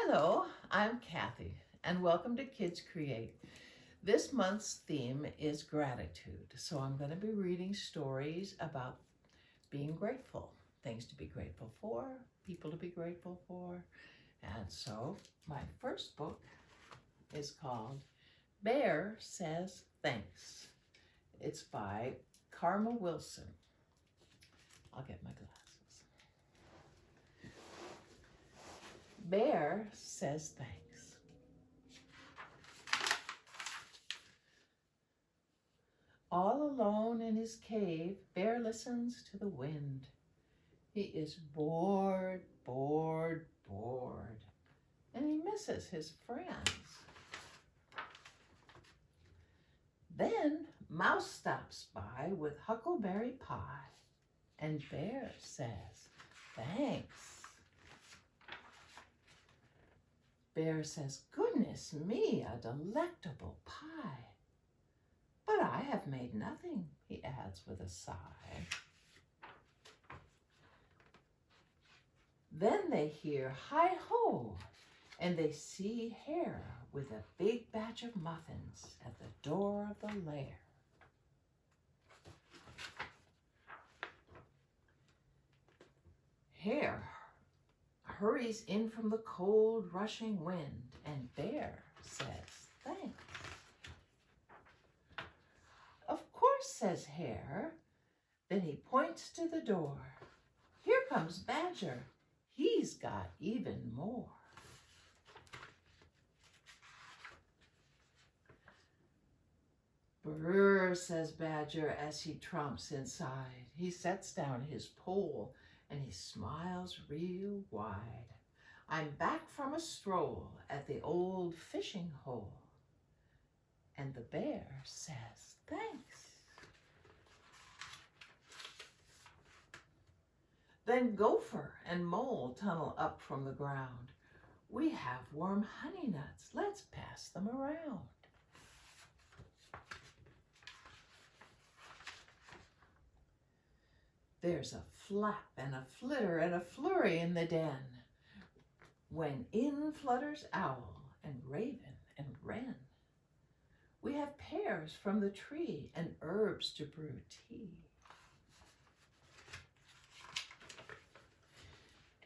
Hello, I'm Kathy, and welcome to Kids Create. This month's theme is gratitude, so I'm going to be reading stories about being grateful, things to be grateful for, people to be grateful for. And so my first book is called Bear Says Thanks. It's by Karma Wilson. I'll get my glasses. Bear Says Thanks. All alone in his cave, Bear listens to the wind. He is bored, bored, bored, and he misses his friends. Then Mouse stops by with huckleberry pie, and Bear says, "Thanks." Bear says, "Goodness me, a delectable pie. But I have made nothing," he adds with a sigh. Then they hear hi-ho, and they see Hare with a big batch of muffins at the door of the lair. Hare hurries in from the cold, rushing wind, and Bear says, "Thanks." "Of course," says Hare. Then he points to the door. "Here comes Badger. He's got even more." "Brr," says Badger as he tromps inside. He sets down his pole and he smiles real wide. "I'm back from a stroll at the old fishing hole." And the Bear says, "Thanks." Then Gopher and Mole tunnel up from the ground. "We have warm honey nuts. Let's pass them around." There's a flap and a flitter and a flurry in the den, when in flutters Owl and Raven and Wren. We have pears from the tree and herbs to brew tea.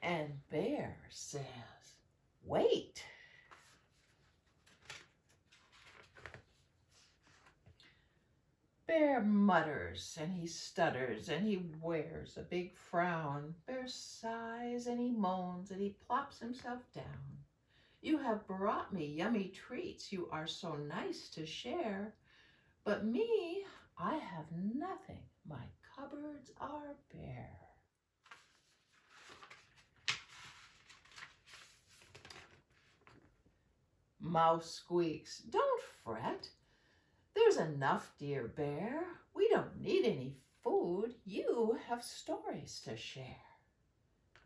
And Bear says, "Wait." Bear mutters and he stutters and he wears a big frown. Bear sighs and he moans and he plops himself down. "You have brought me yummy treats. You are so nice to share. But me, I have nothing. My cupboards are bare." Mouse squeaks, "Don't fret. There's enough, dear Bear. We don't need any food. You have stories to share."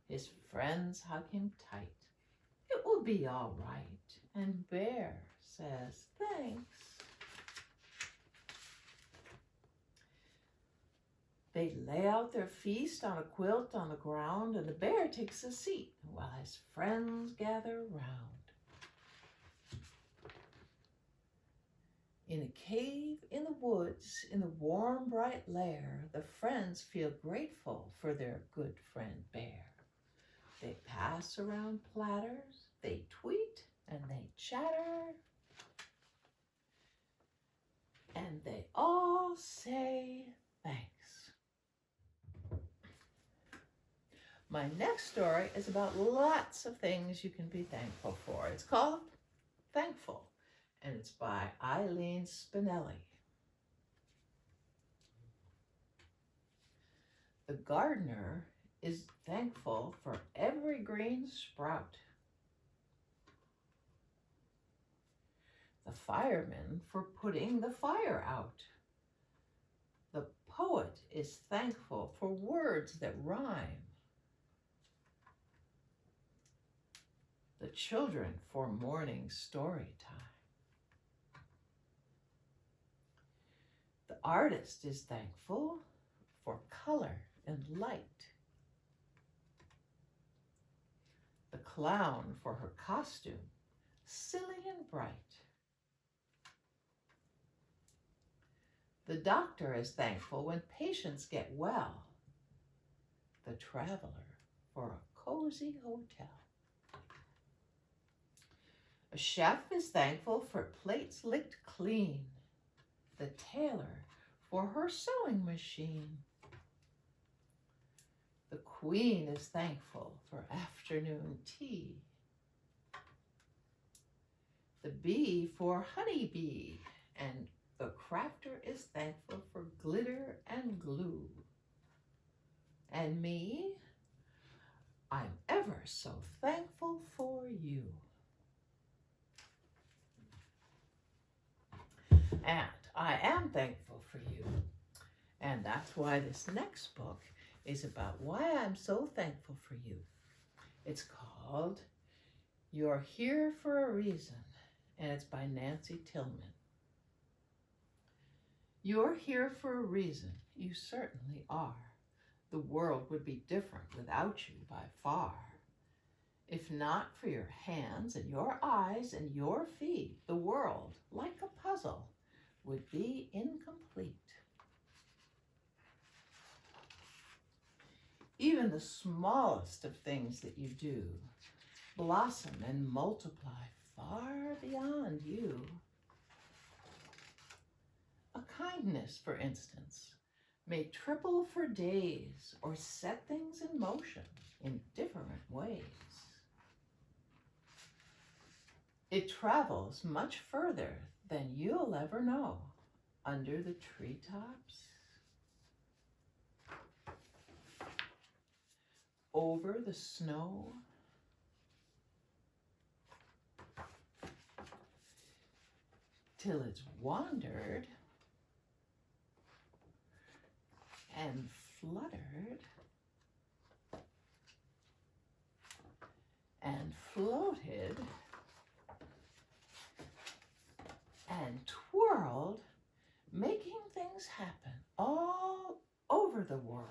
His friends hug him tight. "It will be all right." And Bear says, "Thanks." They lay out their feast on a quilt on the ground, and the Bear takes a seat while his friends gather round. In a cave in the woods, in the warm, bright lair, the friends feel grateful for their good friend Bear. They pass around platters, they tweet and they chatter, and they all say thanks. My next story is about lots of things you can be thankful for. It's called Thankful, and it's by Eileen Spinelli. The gardener is thankful for every green sprout. The fireman for putting the fire out. The poet is thankful for words that rhyme. The children for morning story time. The artist is thankful for color and light. The clown for her costume, silly and bright. The doctor is thankful when patients get well. The traveler for a cozy hotel. A chef is thankful for plates licked clean. The tailor for her sewing machine. The queen is thankful for afternoon tea. The bee for honeybee, and the crafter is thankful for glitter and glue. And me, I'm ever so thankful for you. And I am thankful for you. And that's why this next book is about why I'm so thankful for you. It's called You're Here for a Reason, and it's by Nancy Tillman. You're here for a reason. You certainly are. The world would be different without you by far. If not for your hands and your eyes and your feet, the world, like a puzzle, would be incomplete. Even the smallest of things that you do blossom and multiply far beyond you. A kindness, for instance, may triple for days or set things in motion in different ways. It travels much further than you'll ever know, under the treetops, over the snow, till it's wandered and fluttered and floated and twirled, making things happen all over the world.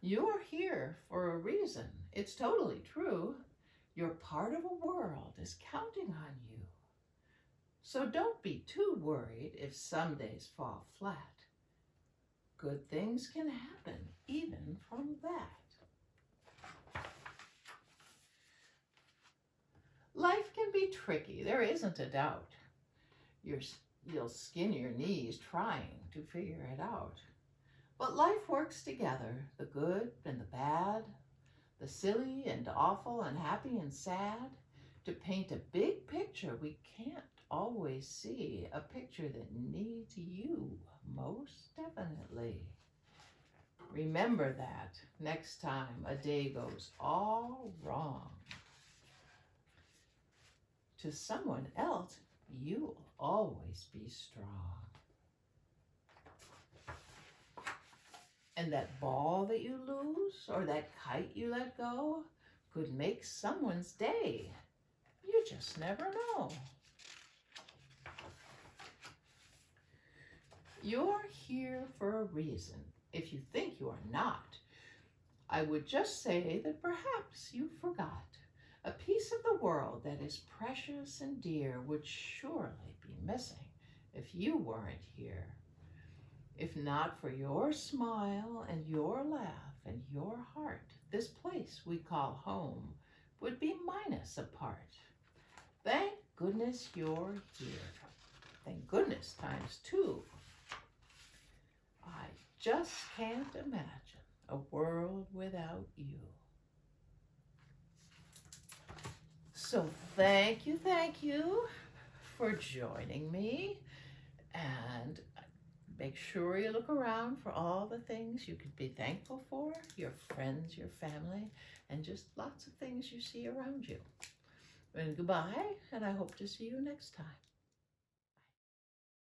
You're here for a reason. It's totally true. You're part of a world is counting on you. So don't be too worried if some days fall flat. Good things can happen even from that. Life can be tricky, there isn't a doubt. You'll skin your knees trying to figure it out. But life works together, the good and the bad, the silly and awful and happy and sad, to paint a big picture we can't always see, a picture that needs you most definitely. Remember that next time a day goes all wrong. To someone else, you'll always be strong. And that ball that you lose or that kite you let go could make someone's day. You just never know. You're here for a reason. If you think you are not, I would just say that perhaps you forgot. A piece of the world that is precious and dear would surely be missing if you weren't here. If not for your smile and your laugh and your heart, this place we call home would be minus a part. Thank goodness you're here. Thank goodness times two. I just can't imagine a world without you. So thank you for joining me, and make sure you look around for all the things you could be thankful for, your friends, your family, and just lots of things you see around you. And goodbye, and I hope to see you next time.